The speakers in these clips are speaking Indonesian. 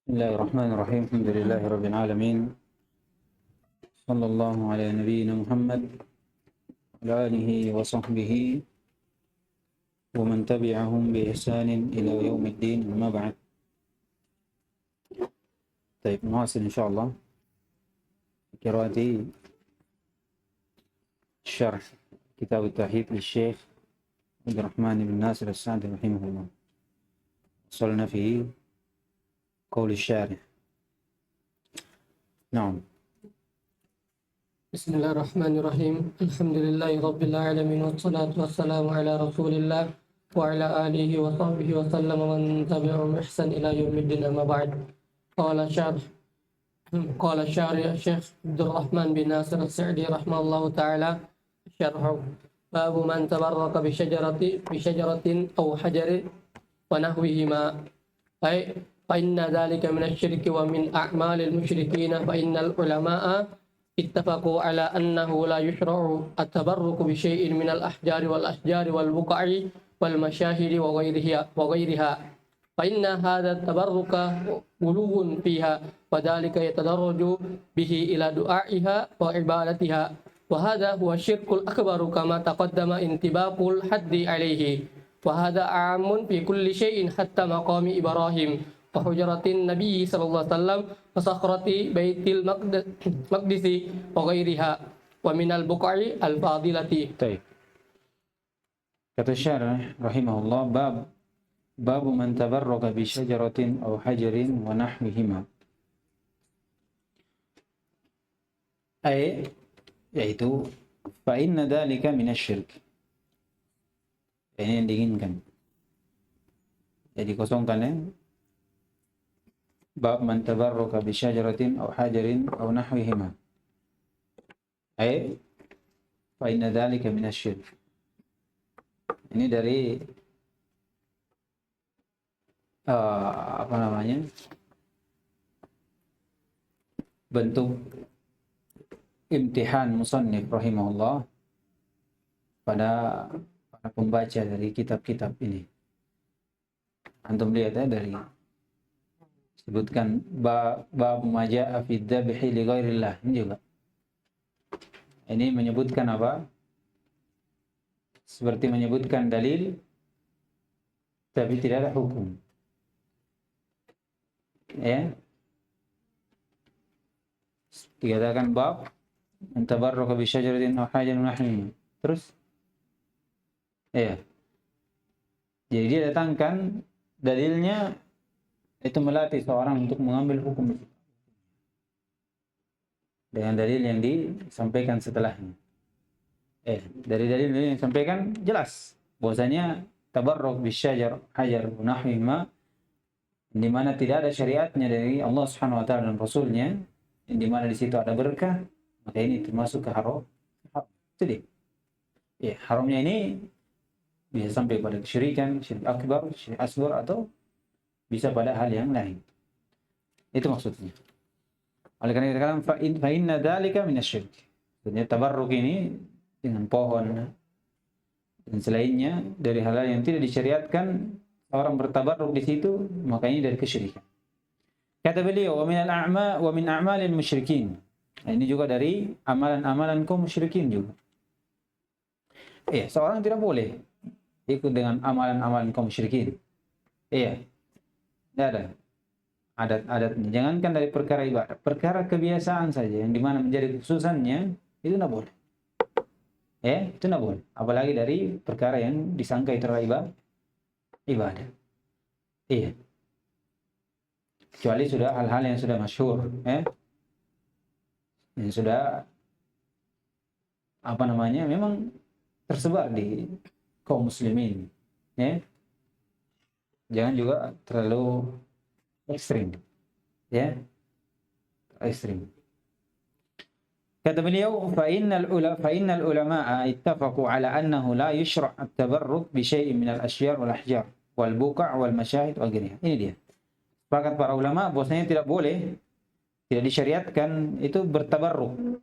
بسم الله الرحمن الرحيم. الحمد لله رب العالمين. صلى الله على نبينا محمد وعلى آله وصحبه ومن تبعهم بإحسان إلى يوم الدين. أما بعد. طيب نواصل إن شاء الله قراءة شرح كتاب التوحيد للشيخ عبد الرحمن بن ناصر السعدي رحمه الله. وصلنا في قول الشارح. نعم. بسم الله الرحمن الرحيم. الحمد لله رب العالمين والصلاة والسلام على رسول الله وعلى آله وصحبه وسلم ومن تبعهم بإحسان إلى يوم الدين. أما بعد. قال الشارح الشيخ عبد الرحمن بن ناصر السعدي رحمه الله تعالى شرح باب من تبرك بشجرة أو حجر ونحوهما، أي فإن ذلك من الشرك ومن أعمال المشركين، فإن العلماء اتفقوا على أنه لا يشرع التبرك بشيء من الأحجار والأشجار والبقع والمشاهد وغيرها، فإن هذا التبرك غلو فيها، وذلك يتدرج به إلى دعائها وعبادتها، وهذا هو الشرك الأكبر كما تقدم انطباق الحد عليه، وهذا عام في كل شيء حتى مقام إبراهيم وحجرة النبي صلى الله عليه وسلم وصخرة بيت المقدس وغيرها ومن البقع الفاضلة. طيب. Kata syarah rahimahullah, bab man tabarraka bi syajaratin aw hajarin wa nahwihima. Yaitu fa inna dzalika minasy-syirk. Ini yang diinginkan. Jadi kosongkan ya. Bab man tabarraka bi syajaratin aw hajarin aw nahwihima. Fa inna dzalika minasy-syirk. Ini dari bentuk imtihan musannif rahimahullah pada para pembaca dari kitab-kitab ini. Antum lihat ya, dari sebutkan bab maja'a fi dzabhi li ghairillah, ini juga. Ini menyebutkan apa? Seperti menyebutkan dalil tapi tidak ada hukum. Ya. Dikatakan bab tabarruka bi syajaratin aw hajarin nahwi. Terus ya. Jadi dia datangkan dalilnya itu melatih seorang untuk mengambil hukum dengan dalil yang disampaikan setelahnya. Dari dalil yang disampaikan jelas bahwasanya tabarruk bisyajar hajar nahwihima, di mana tidak ada syariatnya dari Allah Subhanahu wa taala dan Rasulnya, di mana di situ ada berkah, maka ini termasuk ke haram. Itu dia. Ya, haramnya ini bisa sampai pada kesyirikan, syirik akbar, syirik asghar, atau bisa pada hal yang lain. Itu maksudnya. Oleh karena itu katakan fa inna dzalika minasy-syirk. Sebenarnya tabarruk ini dengan pohon dan selainnya dari hal-hal yang tidak disyariatkan, orang bertabarruk di situ, maka ini dari kesyirikan. Kata beliau, wa min a'malil musyrikin. Ini juga dari amalan-amalan kaum musyrikin juga. Seorang tidak boleh ikut dengan amalan-amalan kaum musyrikin. Tidak ada adat-adatnya. Jangankan dari perkara ibadah, perkara kebiasaan saja yang dimana menjadi khususannya, itu tidak boleh. Itu tidak boleh. Apalagi dari perkara yang disangka itu adalah ibadah. Kecuali sudah hal-hal yang sudah masyhur, yang sudah memang tersebar di kaum muslimin, Jangan juga terlalu ekstrim, ekstrim. Kata beliau, fa innal ulama'a ittafaqu ala annahu la yushra' at-tabarruk bi syai'in min al-asyjar wal ahjar wal buqa' wal masyahid wa ghayriha. Ini dia. Sepakat para ulama bahwasanya tidak boleh, tidak disyariatkan itu bertabarruk.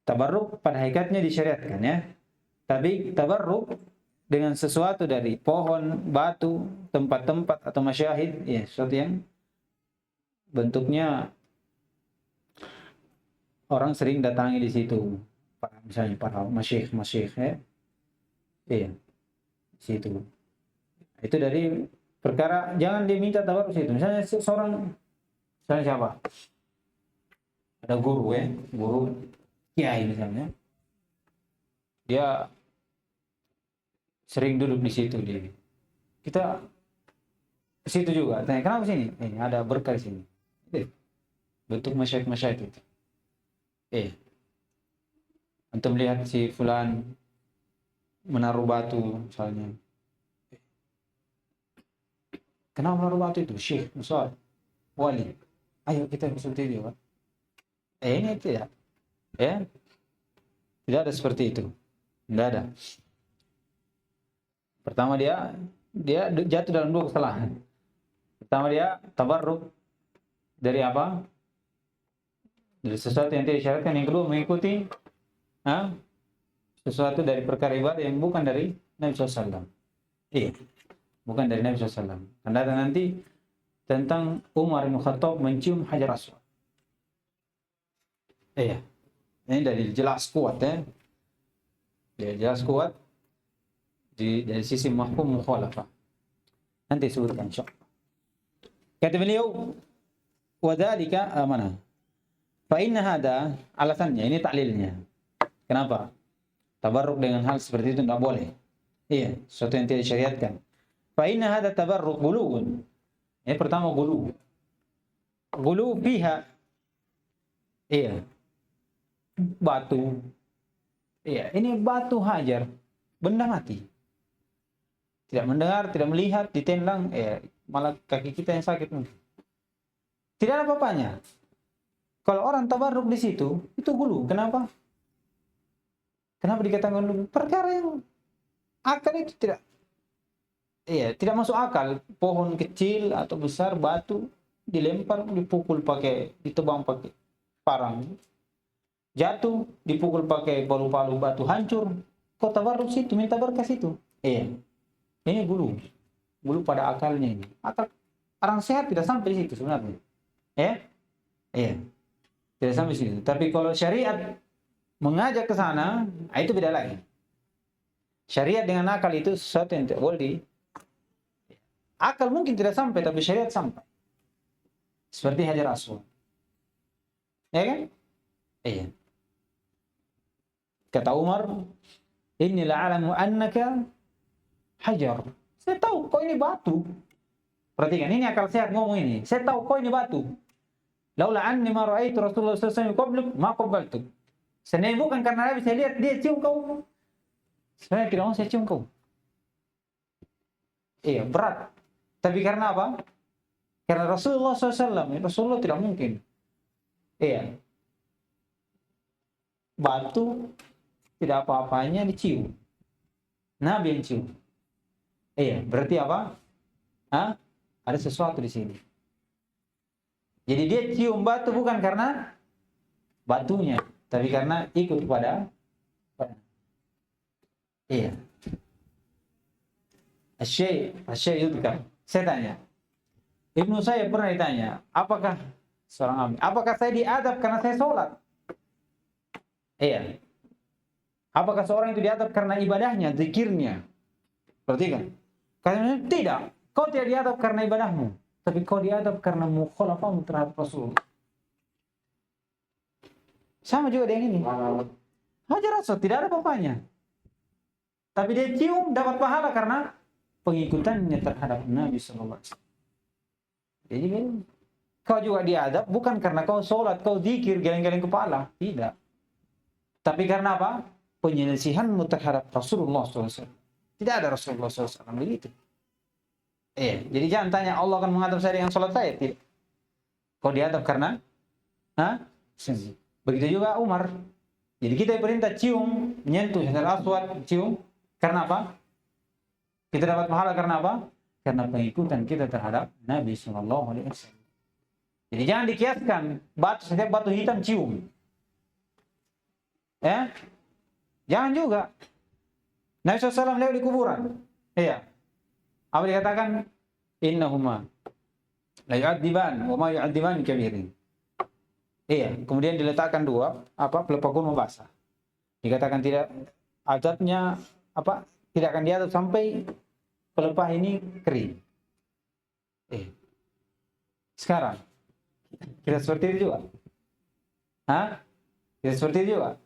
Tabarruk pada hakikatnya disyariatkan, Tapi tabarruk dengan sesuatu dari pohon, batu, tempat-tempat atau masyahid, ya sesuatu yang bentuknya orang sering datangi di situ. Misalnya para masyayikh ya. Iya, di situ. Itu dari perkara jangan diminta tabarruk situ. Misalnya seorang, misalnya siapa? Ada guru ya, guru kiai misalnya. Dia sering duduk di situ dia. Kita ke situ juga. Tanya, kenapa sini? Ini ada berkah di sini. Bentuk masyayikh itu. Untuk melihat si fulan menaruh batu misalnya. Kenapa menaruh batu itu? Syekh, besar, wali. Ayo kita seperti itu, Pak. Ini tidak. Ya. Tidak ada seperti itu. Tidak ada. Pertama dia jatuh dalam dua kesalahan. Pertama dia tabarruk dari apa? Dari sesuatu yang tidak disyaratkan. Yang kedua mengikuti sesuatu dari perkara ibadah yang bukan dari Nabi SAW. Iya, bukan dari Nabi SAW. Anda ada nanti tentang Umar bin Khattab mencium Hajar Aswad. Iya, ini dari jelas kuat ya. Dari jelas kuat dari sisi mahkum mukhalafah. Nanti sebutkan insyaallah. Kata beliau, "Wadzalika mana? Fa inna hada," alasannya ini taklilnya. Kenapa? Tabarruk dengan hal seperti itu tidak boleh. Iya, sesuatu yang tidak disyariatkan. Fa inna hada tabarruk guluun. Yang pertama gulu. Gulu fiha. Iya. Batu. Iya, ini batu hajar, benda mati. Tidak mendengar, tidak melihat, ditendang, malah kaki kita yang sakit mungkin. Tidak ada apa-apanya. Kalau orang tabarruk di situ, itu gulu. Kenapa? Kenapa dikatakan gulu? Perkara yang akal itu tidak masuk akal. Pohon kecil atau besar, batu dilempar, dipukul ditebang pakai parang. Jatuh, dipukul pakai palu-palu batu, hancur. Kau tabarruk situ, minta berkah situ. Ini gulu. Gulu pada akalnya ini. Akal orang sehat tidak sampai di situ sebenarnya. Tidak sampai di situ. Tapi kalau syariat mengajak ke sana, itu beda lagi. Syariat dengan akal itu sesuatu yang tidak boleh. Akal mungkin tidak sampai, tapi syariat sampai. Seperti Hajar Aswad. Ya kan? Iya. Kata Umar, "Inni la'alamu annaka hajar." Saya tahu kau ini batu. Perhatikan, ini akal sehat ngomong ini. Saya tahu kau ini batu. Laula anni ma ra'aitu Rasulullah sallallahu alaihi wasallam ma qabbaltu. Sebenarnya bukan karena Nabi saya lihat dia cium kau. Sebenarnya tidak mau saya cium kau. Berat. Tapi karena apa? Karena Rasulullah SAW. Rasulullah tidak mungkin. Batu tidak apa-apanya dicium. Nabi yang cium. Berarti apa? Ada sesuatu di sini. Jadi dia cium batu bukan karena batunya, tapi karena ikut pada. Asyai itu kan. Saya tanya. Ibnu saya pernah ditanya, apakah saya diadab karena saya sholat? Apakah seorang itu diadab karena ibadahnya, zikirnya? Perhatikan. Karena tidak. Kau tidak diadab karena ibadahmu, tapi kau diadab karena mukhalafahmu terhadap Rasul. Sama juga dengan ini. Hajar Aswad tidak ada apa-apanya. Tapi dia cium dapat pahala karena pengikutannya terhadap Nabi sallallahu alaihi wasallam. Jadi kau juga diadab bukan karena kau sholat, kau zikir, geleng-geleng kepala. Tidak. Tapi karena apa? Penyelisihanmu terhadap Rasulullah SAW. Tidak ada Rasulullah SAW begitu. Jadi jangan tanya Allah akan mengadab saya dengan sholat saya. Tidak. Kau diadab karena begitu juga Umar. Jadi kita diperintah cium, menyentuh Hajar Aswad, cium. Karena apa? Kita dapat pahala karena apa? Karena pengikutan kita terhadap Nabi SAW. Jadi jangan dikiaskan setiap batu hitam cium. Jangan juga. Nabi SAW lewat di kuburan. Iya. Apa dikatakan? Innahuma la yu'adziban wa ma yu'adziban kabirin. Iya, kemudian diletakkan dua pelepah gunung basah. Dikatakan tidak azabnya tidak akan diadab sampai pelepah ini kering. Sekarang kita seperti itu juga. Tidak seperti itu juga.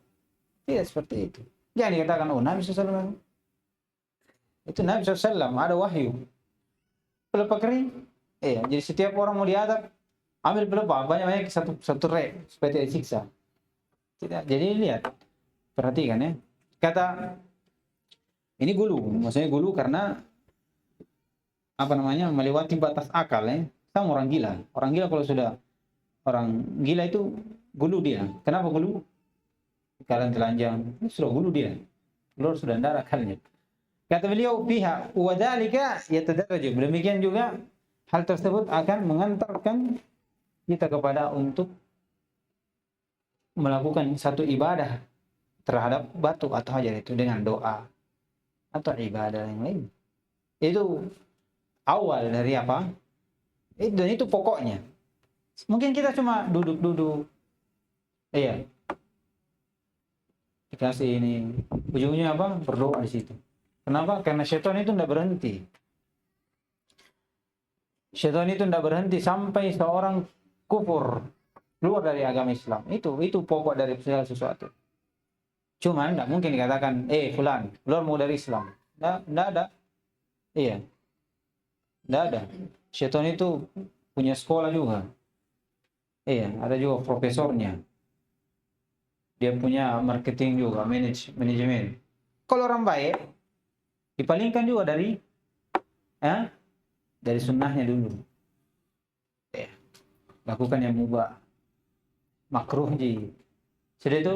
Tidak seperti itu. Jangan dikatakan Nabi SAW. Itu Nabi SAW ada wahyu. Pelepah kering. Jadi setiap orang mau diadab, ambil pelepah banyak-banyak satu rek supaya tidak disiksa. Tidak. Jadi lihat, perhatikan ya. Kata ini gulu, maksudnya gulu karena melewati batas akal ya. Sama orang gila. Orang gila kalau sudah orang gila itu gulu dia. Kenapa gulu? Karena telanjang, sudah gulu dia. Keluar sudah tidak ada akalnya. Kata beliau, pihak wadalika yatadarraju. Demikian juga hal tersebut akan mengantarkan kita kepada untuk melakukan satu ibadah terhadap batu atau hajar itu dengan doa atau ibadah yang lain. Itu awal dari apa? Dan itu pokoknya. Mungkin kita cuma duduk-duduk. Iya. Dikasih ini. Ujungnya apa? Berdoa di situ. Kenapa? Karena syaitan itu tidak berhenti. Syaitan itu tidak berhenti sampai seorang kufur, keluar dari agama Islam. Itu pokok dari segala sesuatu. Cuma tidak mungkin dikatakan, fulan, keluar mau dari Islam. Tidak ada. Iya. Tidak ada. Syaitan itu punya sekolah juga. Iya, ada juga profesornya. Dia punya marketing juga, manajemen. Kalau orang baik, dipalingkan juga dari sunnahnya dulu. Lakukan yang mubah, makruh sudah itu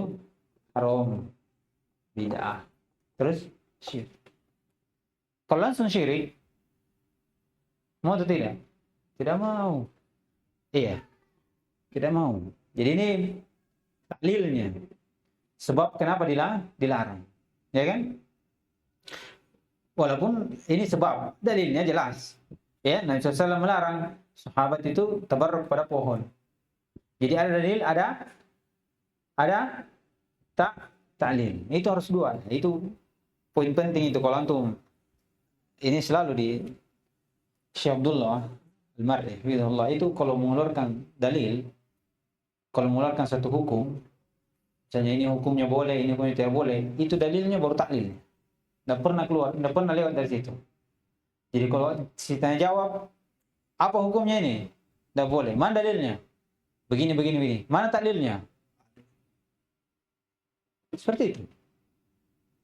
haram, bid'ah, terus syirik. Kalau langsung syirik, mau atau tidak? Tidak mau. Iya, tidak mau. Jadi ini taklilnya. Sebab kenapa dilarang? Ya kan? Walaupun ini sebab, dalilnya jelas. Ya, Nabi SAW melarang sahabat itu tabarruk pada pohon. Jadi ada dalil, ada taklil. Itu harus dua. Itu poin penting itu kalau antum ini selalu di Syekh Abdullah Al-Mar'i itu kalau mengeluarkan dalil, kalau mengeluarkan satu hukum, misalnya ini hukumnya boleh, ini hukumnya tidak boleh, itu dalilnya baru taklil. Tidak pernah keluar, tidak pernah lewat dari situ. Jadi kalau ditanya jawab, apa hukumnya ini? Tidak boleh. Mana dalilnya? Begini. Mana taklilnya? Seperti itu.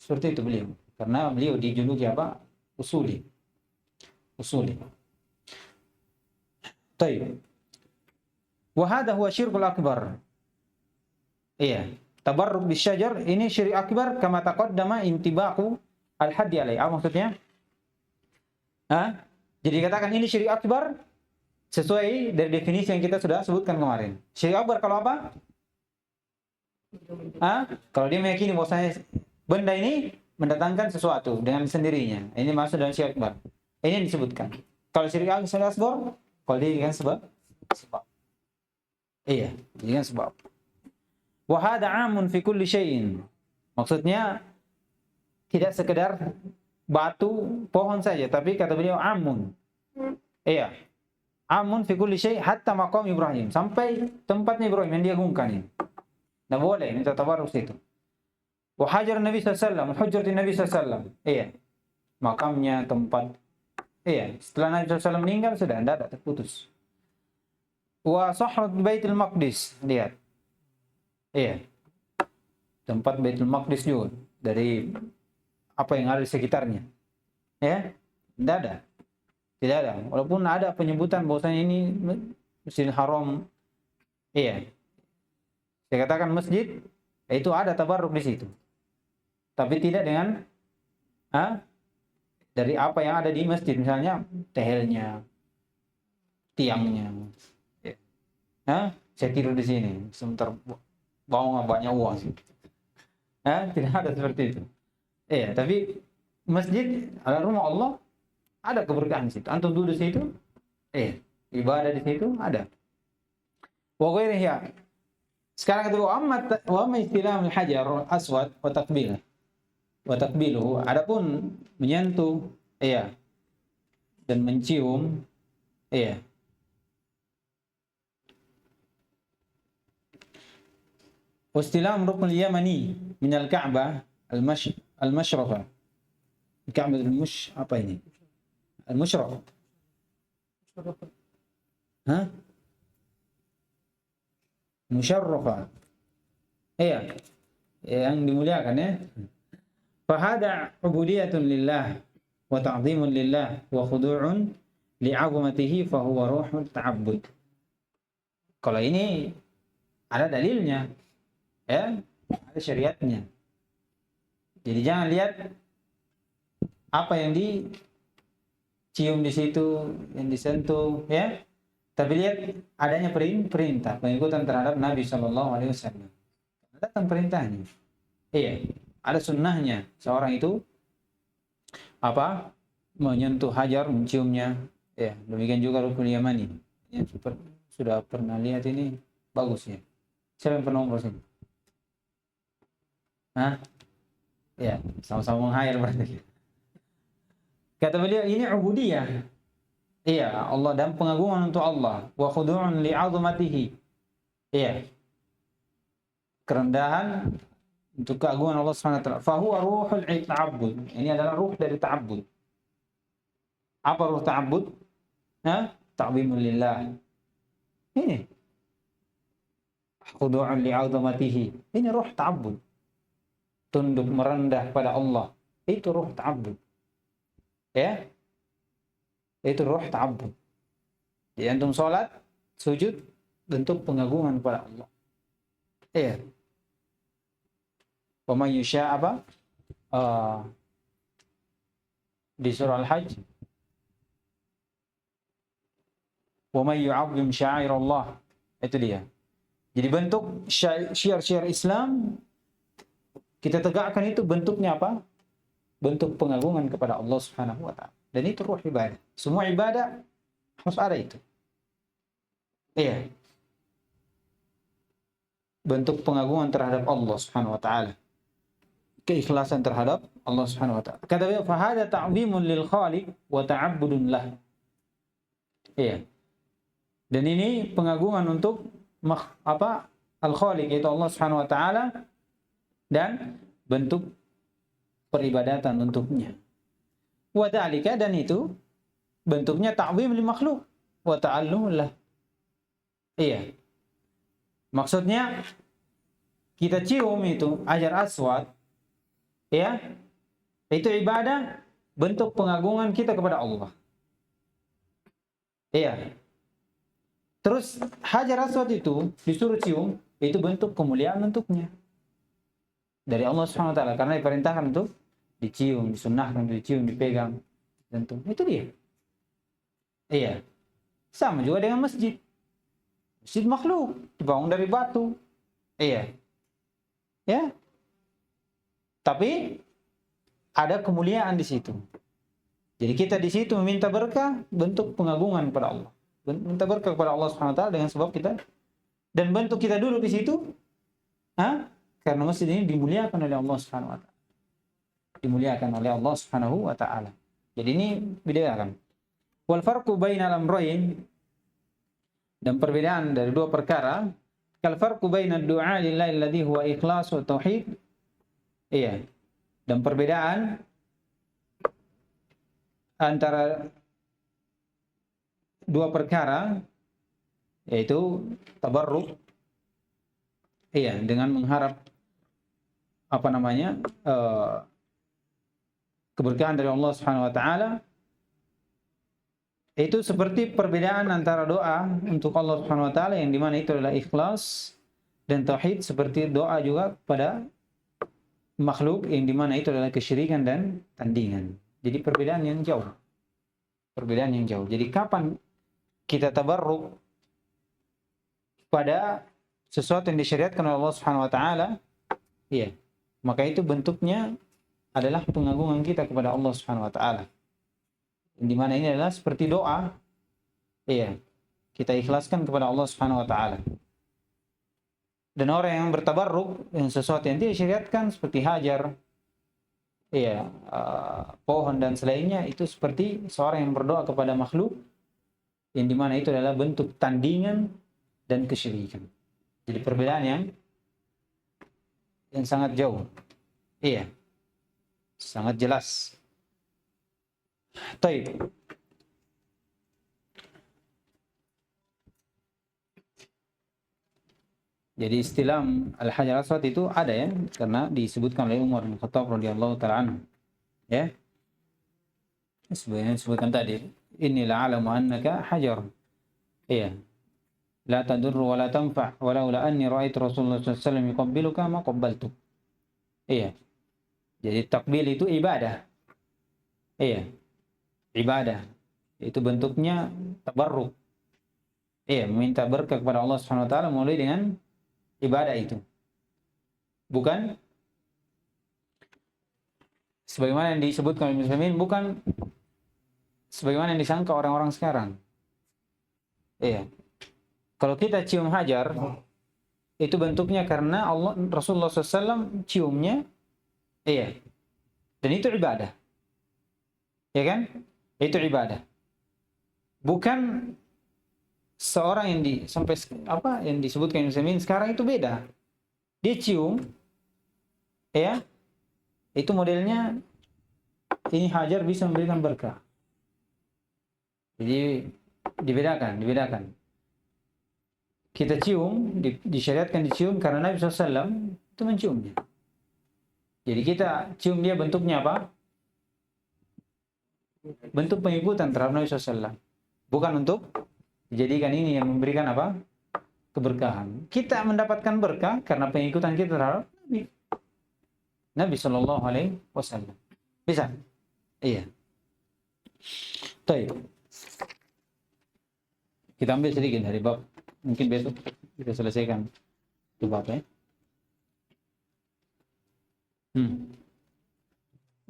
Seperti itu beliau. Karena beliau dijuluki apa? Usuli. Baik. Wa hadha huwa syirkul akbar. Iya. Tabarruk bisyajar ini syirik akbar kama taqaddama intibaqu al-haddi alaih. Apa maksudnya? Jadi katakan ini syirik akbar sesuai dari definisi yang kita sudah sebutkan kemarin. Syirik akbar kalau apa? Kalau dia meyakini bahwasanya benda ini mendatangkan sesuatu dengan sendirinya. Ini masuk dalam syirik akbar. Ini yang disebutkan. Kalau syirik asghar, kalau dia dengan sebab. Iya, dengan sebab. Wa hadha 'amun fi kulli syai'in. Maksudnya tidak sekedar batu, pohon saja, tapi kata beliau amun. Iya. Amun fi kulli syai' hatta maqam Ibrahim, sampai tempatnya Ibrahim yang dia gungkan ini. Nah boleh minta tabarruk situ. Wa hajar Nabi sallallahu alaihi wasallam, hujrat Nabi sallallahu alaihi wasallam. Iya. Makamnya, tempat. Iya, setelah Nabi sallallahu alaihi wasallam meninggal sudah tidak ada, terputus. Wa sahrat Baitul Maqdis, lihat. Iya. Tempat Baitul Maqdis juga dari apa yang ada di sekitarnya. Ya, tidak ada. Walaupun ada penyebutan bahwasanya ini Masjidil Haram. Iya. Saya katakan masjid, itu ada tabarruk di situ. Tapi tidak dengan dari apa yang ada di masjid, misalnya tehelnya, tiangnya. Saya tidur di sini, sebentar bawa banyak uang. Tidak ada seperti itu. Iya, tapi masjid, ada rumah Allah, ada keberkahan di situ. Antum duduk di situ, ibadah di situ ada. Wa ghairiha. Sekarang kata wa amma istilamul hajar aswad wa takbiluhu. Adapun menyentuh dan mencium واستلام ركن اليمني من الكعبة المشرفة. الكعبة apa ini? المشرفة. Musharrafah. Yang dimuliakan ya. Fahada ubudiyatun lillah wa ta'zimun lillah wa khudu'un li'azamatihi fa huwa ruhul ta'abbud. Kalau ini ada dalilnya. Ada syariatnya. Jadi jangan lihat apa yang dicium di situ, yang disentuh, tapi lihat adanya perintah pengikutan terhadap Nabi SAW. Datang perintahnya. Ada sunnahnya seorang itu menyentuh hajar, menciumnya. Demikian juga rukun yamani. Sudah pernah lihat ini, bagus ya. Siapa yang pernah umroh sini? Sama-sama menghayal berarti. Kata beliau ini ubudiyah. Allah dan pengagungan untuk Allah. Wa khudu'un li'azamatihi. Kerendahan untuk keagungan Allah SWT. Fa huwa ruhul ta'abbud. Ini adalah ruh dari ta'abbud. Apa ruh ta'abbud? Ta'zimul lillah. Ini. Khudu'un li'azamatihi. Ini ruh ta'abbud. Tunduk merendah pada Allah. Itu ruh ta'abbud. Itu ruh ta'abbud. Jadi antum salat, sujud, bentuk pengagungan kepada Allah. Wa man yusha di surah Al-Hajj. Wa man yu'azzim sya'airallah. Itu dia. Jadi bentuk syiar-syiar Islam kita tegakkan itu bentuknya apa? Bentuk pengagungan kepada Allah Subhanahu wa ta'ala. Dan itu ruh ibadah. Semua ibadah harus ada itu. Bentuk pengagungan terhadap Allah Subhanahu wa ta'ala. Keikhlasan terhadap Allah Subhanahu wa ta'ala. Kata beliau, "Fahada ta'zimun lil khaliq wa ta'abbudun lah." Dan ini pengagungan untuk al-khaliq, yaitu Allah Subhanahu wa ta'ala, dan bentuk peribadatan untuknya. Wa dzalika, dan itu bentuknya ta'zim lil makhluk wa ta'allum lah. Maksudnya kita cium itu hajar aswad, itu ibadah, bentuk pengagungan kita kepada Allah. Terus hajar aswad itu disuruh cium, itu bentuk kemuliaan untuknya dari Allah Subhanahu wa ta'ala, karena diperintahkan untuk dicium, disunnahkan untuk dicium, dipegang, tentu. Itu dia. Sama juga dengan masjid. Masjid makhluk, dibangun dari batu. Tapi ada kemuliaan di situ. Jadi kita di situ meminta berkah, bentuk pengagungan kepada Allah. Minta berkah kepada Allah Subhanahu wa ta'ala dengan sebab kita, dan bentuk kita duduk di situ, karena masjid ini dimuliakan oleh Allah Subhanahu wa ta'ala. Dimuliakan oleh Allah Subhanahu wa ta'ala. Jadi ini bedakan. Wal farqu bainal amrayn, dan perbedaan dari dua perkara, kal farqu bainad du'a lillahi alladhi huwa ikhlas wa tauhid. Dan perbedaan antara dua perkara, yaitu tabarruk, dengan mengharap keberkahan dari Allah Subhanahu wa ta'ala, itu seperti perbedaan antara doa untuk Allah Subhanahu wa ta'ala, yang dimana itu adalah ikhlas, dan tauhid seperti doa juga pada makhluk, yang dimana itu adalah kesyirikan dan tandingan. Jadi perbedaan yang jauh. Jadi kapan kita tabarruk pada sesuatu yang disyariatkan oleh Allah Subhanahu wa ta'ala, maka itu bentuknya adalah pengagungan kita kepada Allah Subhanahu wa taala. Di mana ini adalah seperti doa. Iya. Kita ikhlaskan kepada Allah Subhanahu wa taala. Dan orang yang bertabarruk dengan sesuatu yang tidak disyariatkan seperti hajar, iya, pohon dan selainnya, itu seperti seorang yang berdoa kepada makhluk, yang dimana itu adalah bentuk tandingan dan kesyirikan. Jadi perbedaan yang sangat jauh. Iya. Sangat jelas. Taib. Jadi istilah Al-Hajar Aswad itu ada ya, karena disebutkan oleh Umar bin Khattab radhiyallahu taala anhu. Ya. Sebenarnya disebutkan tadi, inilah alamu annaka hajar. Iya. La tadur wa la tanfa' walaula anni ra'aitu Rasulullah sallallahu alaihi wasallam yuqabbiluka ma qabbaltu. Iya. Jadi takbil itu ibadah. Iya. Ibadah. Itu bentuknya tabarruk. Iya, meminta berkah kepada Allah Subhanahu wa taala melalui dengan ibadah itu. Bukan sebagaimana yang disebutkan oleh muslimin, bukan sebagaimana yang disangka orang-orang sekarang. Iya. Kalau kita cium hajar, itu bentuknya karena Rasulullah SAW ciumnya, iya. Dan itu ibadah. Ya kan? Itu ibadah. Bukan seorang yang yang disebutkan muslimin sekarang itu beda. Dia cium, ya. Itu modelnya ini hajar bisa memberikan berkah. Jadi dibedakan. Kita cium, disyariatkan dicium karena Nabi SAW itu menciumnya. Jadi kita cium dia bentuknya apa? Bentuk pengikutan terhadap Nabi SAW. Bukan untuk dijadikan ini yang memberikan apa? Keberkahan. Kita mendapatkan berkah karena pengikutan kita terhadap Nabi Sallallahu Alaihi Wasallam. Bisa? Iya. Baik. Kita ambil sedikit dari bab. Mungkin besok kita selesaikan itu babnya.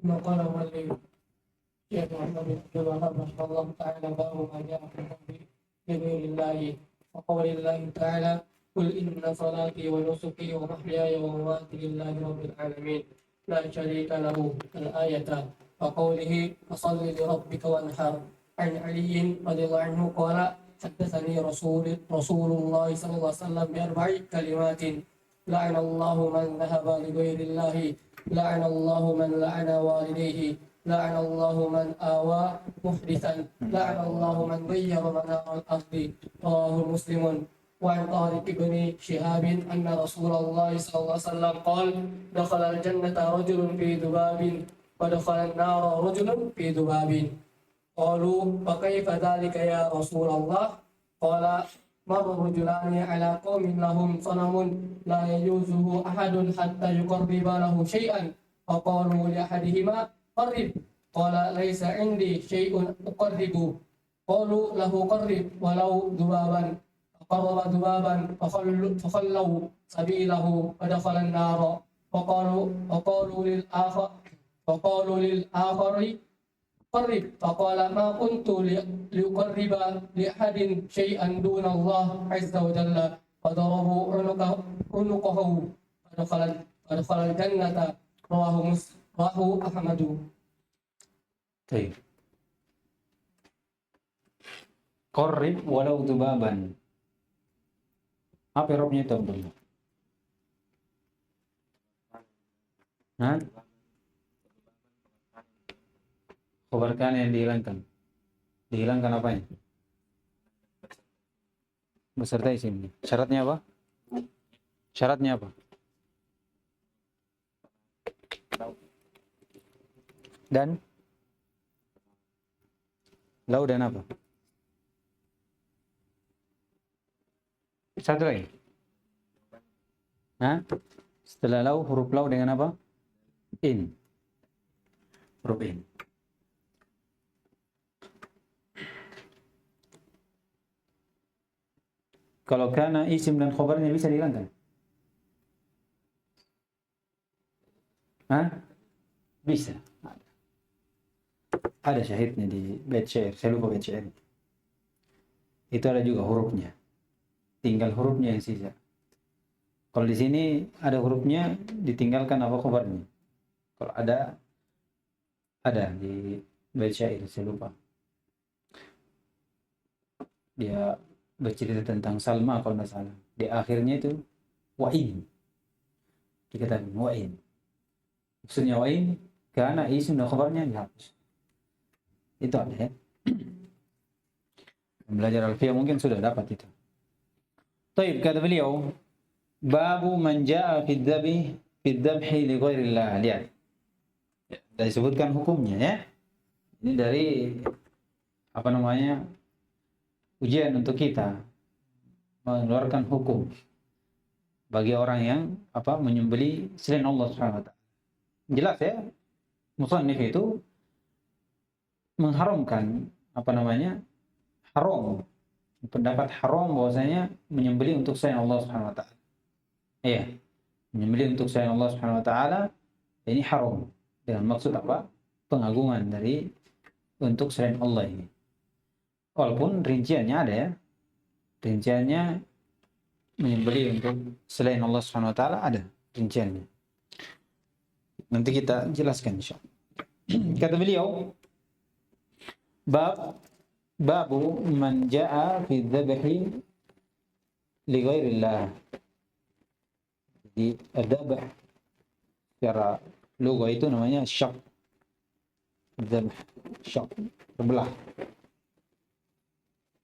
قال الولي شيخ محمد بن عبد الوهاب رحمه الله تعالى باب ما جاء في الحب بغير الله وقول الله تعالى قل إن صلاتي ونسكي ومحياي ومماتي لله رب العالمين لا شريك له الآية وقوله فصل لربك وانحر عن علي رضي الله عنه قال حدثني رسول الله صلى الله عليه وسلم بأربع كلمات لعن الله من ذهب لغير الله لعن الله من لعن والديه لعن الله من آوى محدثا لعن الله من غير منار الأرض رواه مسلم وعن طارق بن شهاب أن رسول الله صلى الله عليه وسلم قال دخل الجنة رجل في ذباب ودخل النار رجل في ذباب قالوا فكيف ذلك يا رسول الله قال مر رجلان على قوم لهم صنم لا يجوزه أحد حتى يقرب له شيئا فقالوا لأحدهما قرب قال ليس عندي شيء أقرب قالوا له قرب ولو ذبابا فقرب ذبابا فخلوا سبيله فدخل النار فقالوا للآخر قرب فقال ما كنت لأقرب لأحد شيئا دون الله عز وجل فضربوا عنقه فدخل الجنة رواه أحمد. طيب. قرب walau dubaban. Apa irobnya itu Abdullah? Hah? Khabarkan yang dihilangkan. Dihilangkan apanya? Beserta isimnya. Syaratnya apa? Syaratnya apa? Dan? Lau dan apa? Satu lagi. Hah? Setelah lau, huruf lau dengan apa? In. Huruf in. Kalau kana isim dan khobarnya bisa dihilangkan. Hah? Bisa. Ada syahidnya di bait syair. Saya lupa bait syair. Itu ada juga hurufnya. Tinggal hurufnya yang sisa. Kalau di sini ada hurufnya, ditinggalkan apa khabarnya. Kalau ada di bait syair, saya lupa. Dia bercerita tentang Salma kalau nggak salah. Di akhirnya itu wa'in. Dikatakan wa'in. Maksudnya wa'in karena isim dan khabarnya dihapus. Itu ada ya. Belajar alfiyah mungkin sudah dapat itu. Taib, kata beliau, babu man ja'a fi dzabhi li ghairillah. Lihat. Dan disebutkan hukumnya ya. Ini dari apa namanya? Ujian untuk kita mengeluarkan hukum bagi orang yang menyembelih selain Allah Subhanahu wa taala. Jelas ya, musannif itu mengharamkan haram, pendapat haram bahwasanya menyembelih untuk selain Allah Subhanahu wa taala. Iya, menyembelih untuk selain Allah Subhanahu wa taala ini haram dengan maksud apa? Pengagungan dari untuk selain Allah ini. Walaupun rinciannya ada ya. Rinciannya menyembelih untuk selain Allah Subhanahu wa taala ada rinciannya. Nanti kita jelaskan insyaallah. Kata beliau, babu man jaa fi dzabhi li ghairillah. Di dzabh secara logo itu namanya syaq. Dzabh syaq, terbelah.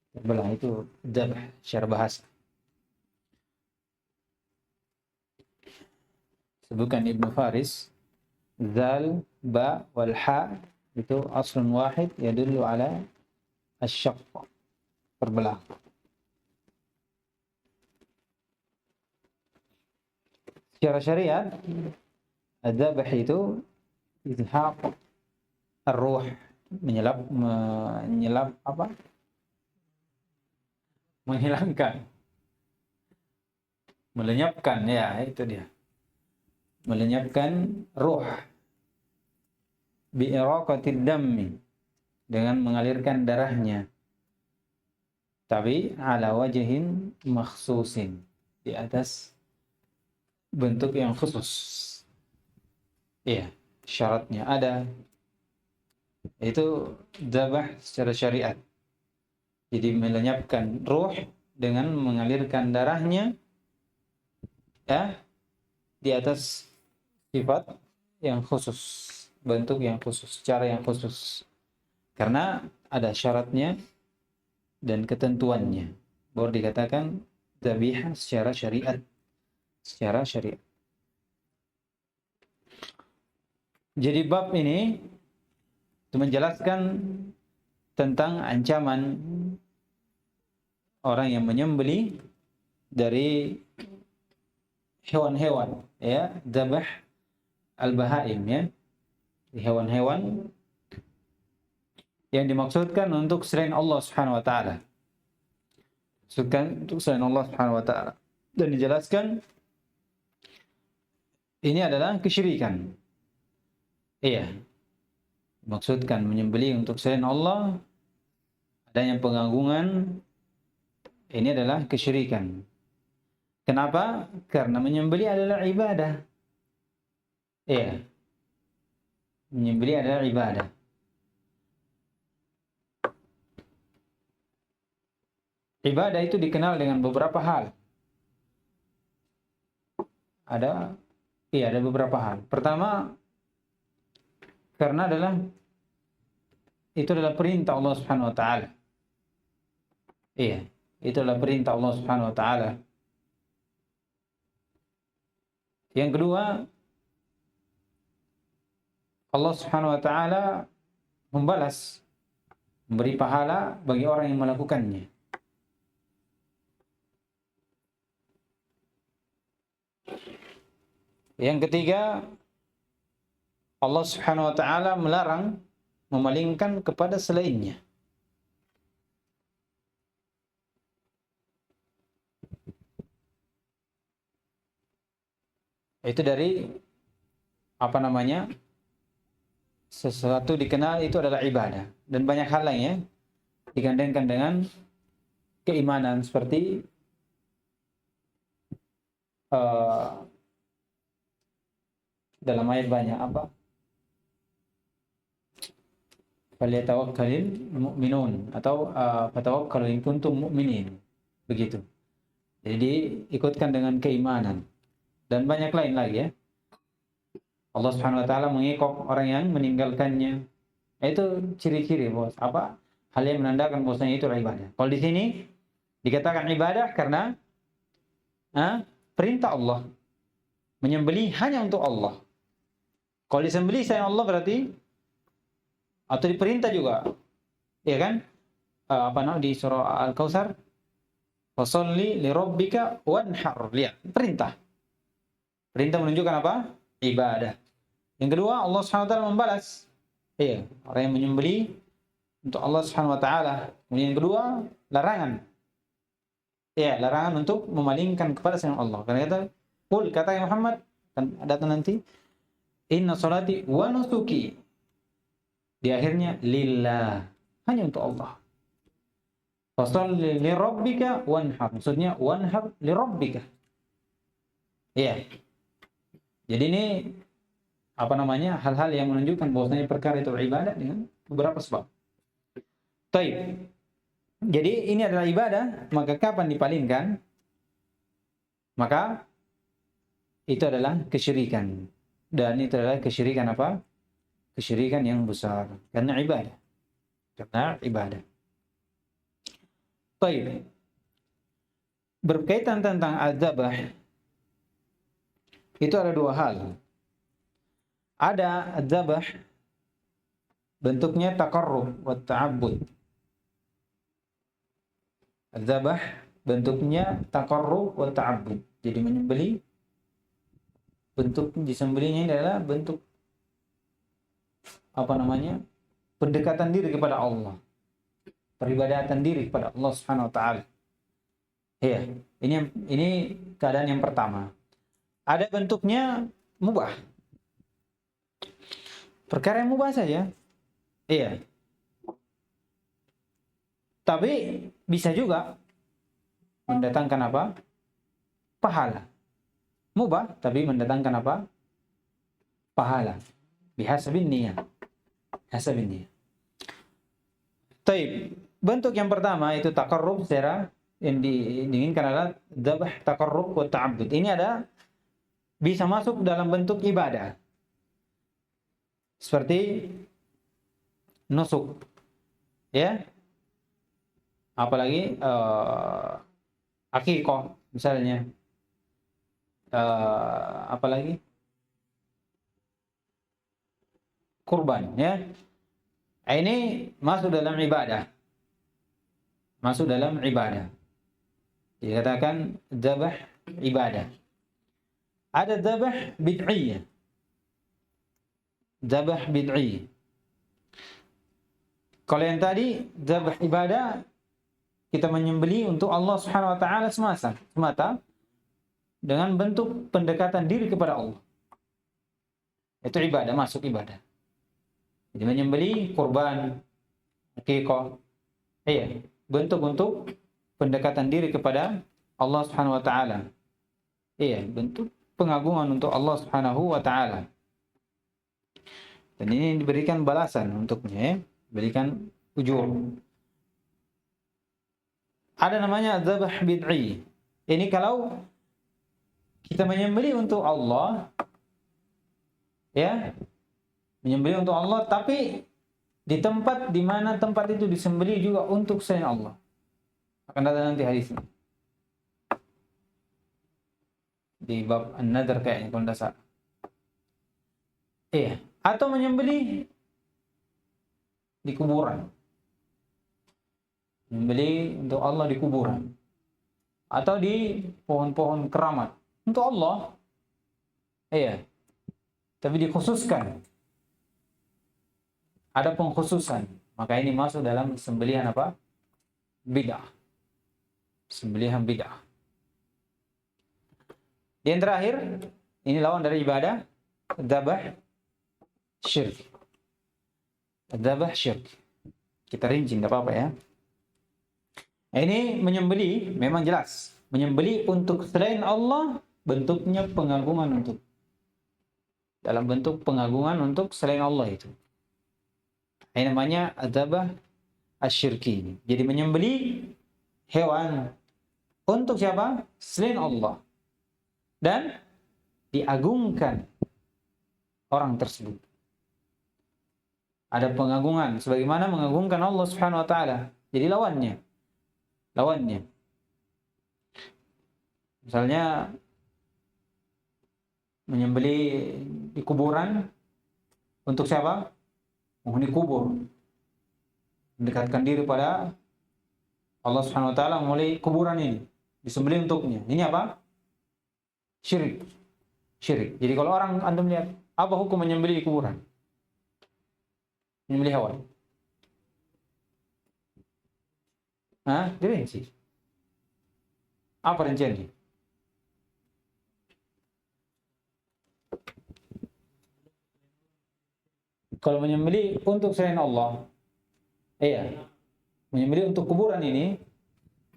Terbelah itu dzabh secara bahasa. Sebutkan Ibnu Faris, zal, ba, wal ha itu aslun wahid yadullu ala asyaq, terbelah. Secara syariat, adzabh itu izhaq ar-ruh, menyelap apa? Menghilangkan, melenyapkan, ya itu dia. Melenyapkan ruh bi'iraqatid dammi, dengan mengalirkan darahnya, tapi ala wajhin makhsusin, di atas bentuk yang khusus. Iya, syaratnya ada. Itu dzabh secara syariat. Jadi melenyapkan ruh dengan mengalirkan darahnya ya di atas sifat yang khusus, bentuk yang khusus, cara yang khusus. Karena ada syaratnya dan ketentuannya. Baru dikatakan dzabihah secara syariat. Secara syariat. Jadi bab ini itu menjelaskan tentang ancaman orang yang menyembelih dari hewan-hewan, ya, dzabh al-bahaim, ya, hewan-hewan yang dimaksudkan untuk selain Allah Subhanahu wa taala. Maksudkan untuk selain Allah Subhanahu wa taala. Dan dijelaskan ini adalah kesyirikan. Iya. Maksudkan menyembelih untuk selain Allah, adanya pengagungan, ini adalah kesyirikan. Kenapa? Karena menyembelih adalah ibadah. Iya. Menyembelih adalah ibadah. Ibadah itu dikenal dengan beberapa hal. Ada beberapa hal. Pertama, karena itu adalah perintah Allah Subhanahu wa taala. Iya, itu adalah perintah Allah Subhanahu wa taala. Yang kedua, Allah Subhanahu wa taala membalas, memberi pahala bagi orang yang melakukannya. Yang ketiga, Allah Subhanahu wa taala melarang memalingkan kepada selainnya. Itu dari sesuatu dikenal itu adalah ibadah, dan banyak hal lainnya digandengkan dengan keimanan seperti dalam ayat banyak apa? Falyatawakkalul mu'minun atau fatawakkalu in kuntum mu'minin. Begitu. Jadi ikutkan dengan keimanan dan banyak lain lagi ya. Allah Subhanahu wa taala mengikop orang yang meninggalkannya. Itu ciri-ciri bos. Apa? Hal yang menandakan bahwasanya itu ibadah. Kalau di sini dikatakan ibadah karena perintah Allah. Menyembelih hanya untuk Allah. Kalau disembelih sayang Allah berarti atau diperintah juga. Ya kan? Di surah Al-Kautsar, "Fasholli li rabbika wanhar." Lihat, perintah. Perintah menunjukkan apa? Ibadah. Yang kedua, Allah Subhanahu wa taala membalas. Iya, orang yang menyembelih untuk Allah Subhanahu wa taala. Kemudian yang kedua, larangan. Iya, larangan untuk memalingkan kepada selain Allah. Karena kata ya Muhammad, kan datang nanti, "Inna sholati wa nusuki." Di akhirnya lillah, hanya untuk Allah. Fasholli li rabbika wanhar. Maksudnya wanhar li rabbika. Iya. Jadi ini hal-hal yang menunjukkan bahwasanya perkara itu ibadah dengan beberapa sebab. Baik. Jadi ini adalah ibadah, maka kapan dipalingkan? Maka itu adalah kesyirikan. Dan itu adalah kesyirikan apa? Kesyirikan yang besar karena ibadah. Karena ibadah. Baik. Berkaitan tentang adzabah itu ada dua hal. Ada adzabah bentuknya taqarrub wa ta'abbud. Adzabah bentuknya taqarrub wa ta'abbud. Jadi menyembelih, bentuk disembelihnya adalah bentuk pendekatan diri kepada Allah, peribadatan diri kepada Allah Subhanahu wa taala. Ya, ini keadaan yang pertama. Ada bentuknya mubah. Perkara yang mubah saja. Iya. Tapi bisa juga mendatangkan apa? Pahala. Mubah tapi mendatangkan apa? Pahala. Bihasabin niyah. Hasabin niyah. Taib. Bentuk yang pertama itu taqarrub, secara yang diinginkan adalah dzabah taqarrub wa ta'abbud. Ini bisa masuk dalam bentuk ibadah. Seperti nusuk. Ya. Apalagi akikah misalnya. Apalagi kurban, ya. Ini masuk dalam ibadah. Masuk dalam ibadah. Dikatakan dzabah ibadah. Ada dzabah bid'iyah. Dzabah bid'iyah. Kalau yang tadi dzabah ibadah, kita menyembelih untuk Allah Subhanahu wa taala semata dengan bentuk pendekatan diri kepada Allah. Itu ibadah, masuk ibadah. Jadi menyembelih kurban, akikah, iya, bentuk pendekatan diri kepada Allah Subhanahu wa taala. Iya, bentuk pengagungan untuk Allah Subhanahu wa taala. Dan ini diberikan balasan untuknya, ya. Berikan ujur. Ada namanya dzabah bid'i. Ini kalau kita menyembelih untuk Allah, ya, menyembelih untuk Allah, tapi di tempat di mana tempat itu disembelih juga untuk selain Allah. Akan datang nanti hadisnya. Di bab An-Nadr kayaknya kalau tidak salah. Iya, atau menyembelih di kuburan. Menyembelih untuk Allah di kuburan. Atau di pohon-pohon keramat. Untuk Allah. Iya. Tapi dikhususkan. Ada pengkhususan. Maka ini masuk dalam sembelihan apa? Bid'ah. Sembelihan bid'ah. Yang terakhir, ini lawan dari ibadah, dzabah syirik. Dzabah syirik. Kita rinci, nggak apa-apa ya. Ini menyembeli, memang jelas. Menyembeli untuk selain Allah, bentuknya pengagungan untuk. Dalam bentuk pengagungan untuk selain Allah itu. Ini namanya dzabah asyirki. Jadi menyembeli hewan untuk siapa? Selain Allah. Dan diagungkan orang tersebut. Ada pengagungan sebagaimana mengagungkan Allah Subhanahu wa taala. Jadi lawannya. Misalnya menyembeli di kuburan untuk siapa? Menghuni kubur. Mendekatkan diri pada Allah Subhanahu wa taala melalui kuburan ini. Disembeli untuknya. Ini apa? Syirik. Jadi kalau orang antum lihat, apa hukum menyembeli di kuburan? Menyembeli hewan. Dirinci. Apa rinciannya? Kalau menyembeli untuk selain Allah, menyembeli untuk kuburan ini,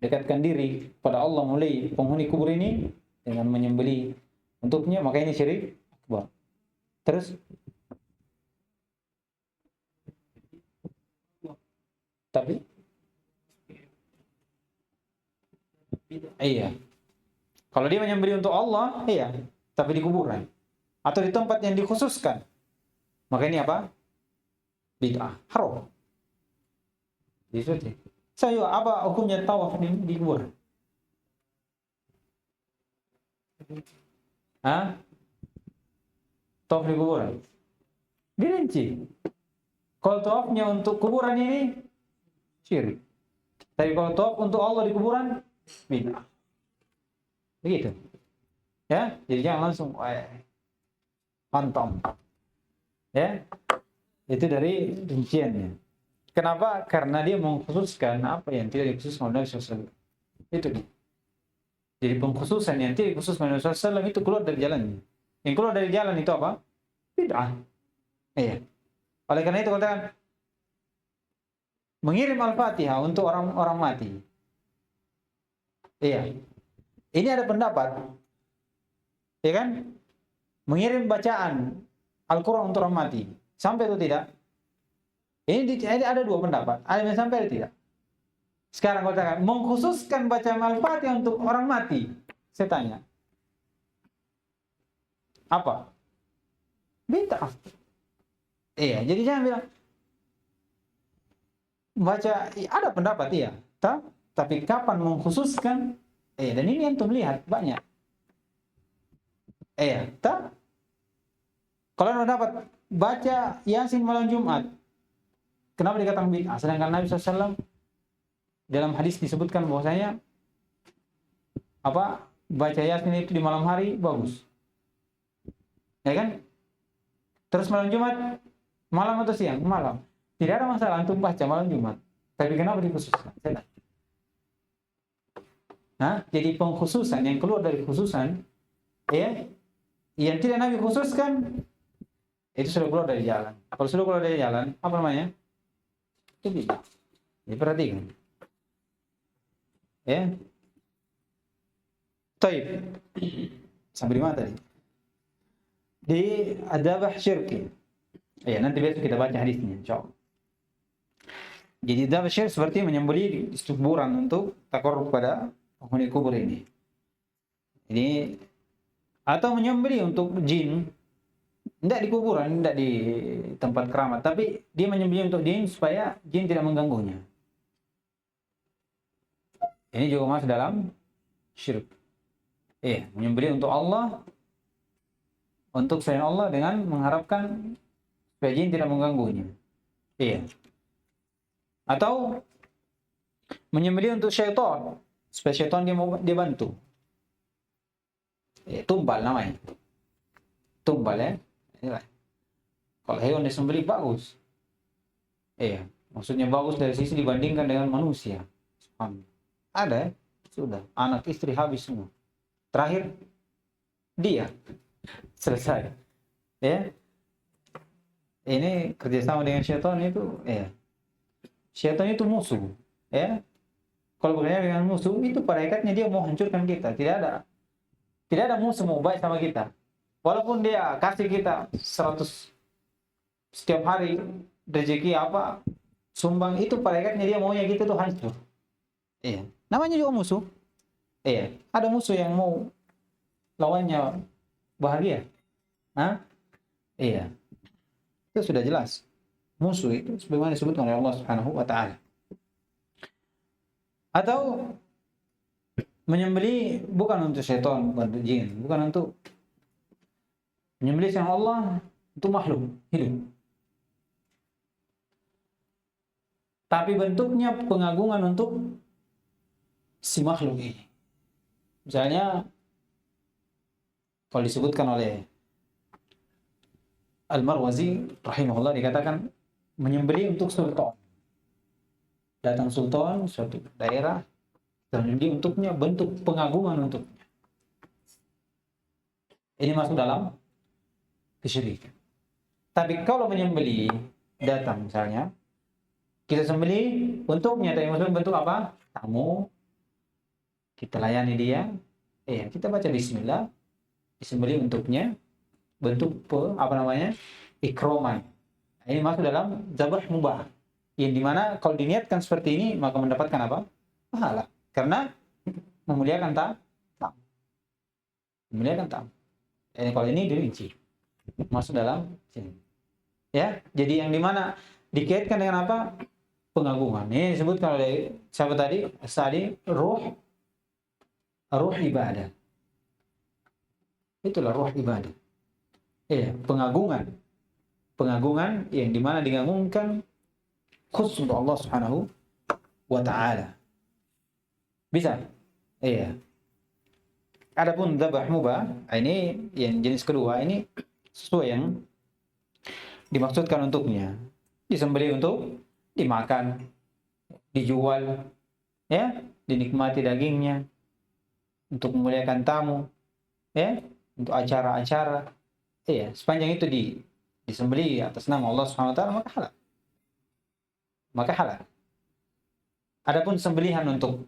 dekatkan diri pada Allah mulai penghuni kubur ini dengan menyembeli untuknya, maka ini syirik akbar. Terus tapi kalau dia menyembeli untuk Allah, tapi di kuburan atau di tempat yang dikhususkan, maka ini apa? Bid'ah, haram. Jadi, saya apa hukumnya tawaf di kuburan? Tawaf di kuburan dirinci. Kalau tawafnya untuk kuburan ini syirik. Tapi kalau tawaf untuk Allah di kuburan bid'ah. Begitu. Ya, jadi jangan langsung pantang. Ya. Itu dari rinciannya. Kenapa? Karena dia mengkhususkan apa yang tidak dikhususkan oleh Nabi SAW. Itu dia. Jadi pengkhususan yang tidak dikhususkan oleh Nabi SAW itu keluar dari jalannya. Yang keluar dari jalan itu apa? Bid'ah. Oleh karena itu katakan mengirim Al-Fatihah untuk orang mati. Ini ada pendapat. Ya kan? Mengirim bacaan Al-Quran untuk orang mati. Sampai atau tidak? Ini ada dua pendapat. Ada yang sampai atau tidak? Sekarang katakan mengkhususkan bacaan Al-Fatihah untuk orang mati. Saya tanya. Apa? Bid'ah. Jadi jangan bilang baca, ada pendapat tapi kapan mengkhususkan? Dan ini yang lihat banyak. Kalau anda dapat baca Yasin malam Jumat, kenapa dikatakan bid'ah? Sedangkan Nabi SAW dalam hadis disebutkan bahwasanya baca Yasin itu di malam hari bagus. Ya kan? Terus malam Jumat, malam atau siang? Malam. Tidak ada masalah untuk baca malam Jumat. Tapi kenapa dikhususkan? Jadi pengkhususan yang keluar dari khususan, yang tidak Nabi khususkan, itu sudah keluar dari jalan. Kalau sudah keluar dari jalan, apa namanya? Itu bid'ah. Jadi perhatikan. Taib. Sampai di mana tadi? Di dzabah syirki. Nanti besok kita baca hadisnya, insyaallah. Jadi dzabah syirik seperti menyembelih di kuburan untuk takarrub pada penghuni kubur ini. Ini atau menyembelih untuk jin, tidak di kuburan, tidak di tempat keramat, tapi dia menyembelih untuk jin supaya jin tidak mengganggunya. Ini juga masuk dalam syirik. Menyembelih untuk Allah, untuk selain Allah dengan mengharapkan supaya jin tidak mengganggunya. Atau menyembelih untuk syaitan, supaya syaitan dia bantu. Tumbal namanya. Tumbal Kalau hewan disembelih bagus. Maksudnya bagus dari sisi dibandingkan dengan manusia. Ada sudah anak istri habis semua. Terakhir dia selesai. ini kerjasama dengan syaitan itu, syaitan itu musuh, ya. Kalau bekerja dengan musuh itu pada hakikatnya dia mau hancurkan kita. Tidak ada musuh mau baik sama kita. Walaupun dia kasih kita 100 setiap hari rezeki apa sumbang, itu pada hakikatnya dia maunya kita tuh hancur. Iya. Namanya juga musuh. Iya. Ada musuh yang mau lawannya bahagia. Hah? Iya. Itu sudah jelas. Musuh itu sebagaimana disebutkan oleh Allah Subhanahu wa taala. Atau menyembelih bukan untuk syaitan, bukan untuk jin, bukan untuk menyembelih sama Allah, untuk makhluk hidup. Tapi bentuknya pengagungan untuk si makhluk ini. Misalnya kalau disebutkan oleh Al-Marwazi rahimahullah, dikatakan menyembelih untuk sultan. Datang sultan suatu daerah dan menyembelih untuknya, bentuk pengagungan untuknya. Ini masuk dalam kesyirikan. Tapi kalau menyembelih datang misalnya kita sembelih untuknya, tapi maksudnya bentuk apa? Tamu. Kita layani dia. Kita baca bismillah, disembelih untuknya, bentuk ikroman. Ini masuk dalam zabah mubah. Yang dimana kalau diniatkan seperti ini maka mendapatkan apa? Pahala. Karena memuliakan tamu. Memuliakan tamu. Ini kalau ini dirinci. Masuk dalam sini. Ya, jadi yang dimana dikaitkan dengan apa? Pengagungan. Ini disebutkan oleh siapa tadi? Ruh ibadah. Itulah ruh ibadah. Pengagungan. Pengagungan yang dimana digagungkan khusus untuk Allah Subhanahu wa taala. Bisa? Iya. Adapun dzabah mubah, ini yang jenis kedua, ini sesuai yang dimaksudkan untuknya. Disembelih untuk dimakan, dijual, ya, dinikmati dagingnya, untuk memuliakan tamu, ya, untuk acara-acara, sepanjang itu disembelih atas nama Allah Subhanahu wa taala, maka halal. Adapun sembelihan untuk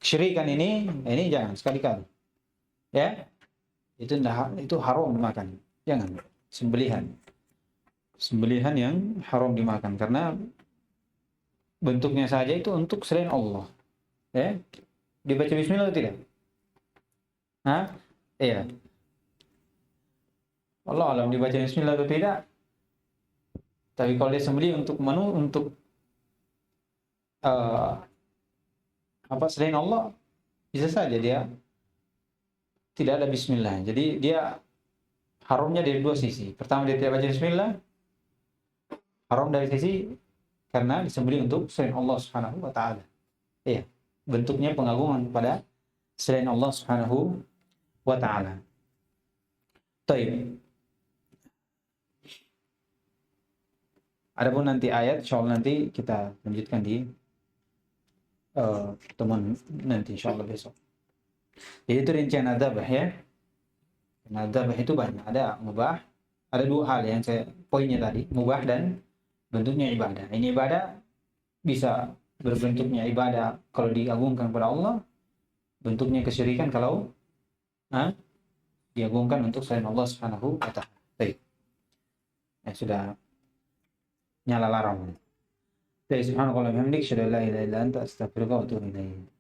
kesyirikan ini jangan sekali-kali, ya, itu haram dimakan, jangan. Sembelihan yang haram dimakan karena bentuknya saja itu untuk selain Allah, ya. Dibaca bismillah atau tidak? Iya. Allah alam dibaca bismillah atau tidak. Tapi kalau dia sembelih untuk selain Allah, bisa saja dia tidak ada bismillah. Jadi dia haramnya dari dua sisi. Pertama, dia tidak baca bismillah. Haram dari sisi karena disembelih untuk selain Allah Subhanahu wa taala. Iya, bentuknya pengagungan kepada selain Allah Subhanahu wa taala. Baik. Adapun nanti ayat, insyaallah nanti kita lanjutkan di pertemuan nanti insyaallah besok. Jadi itu rincian adzabah, ya. Adzabah itu banyak, ada mubah, ada dua hal yang poinnya tadi, mubah dan bentuknya ibadah. Ini ibadah bisa berbentuknya ibadah kalau diagungkan kepada Allah, bentuknya kesyirikan kalau diagungkan untuk selain Allah Subhanahu wa taala. Baik. Sudah nyala larang. Subhanallah wa bihamdik, asyhadu an la ilaha illa anta, astaghfiruka wa atubu ilaik.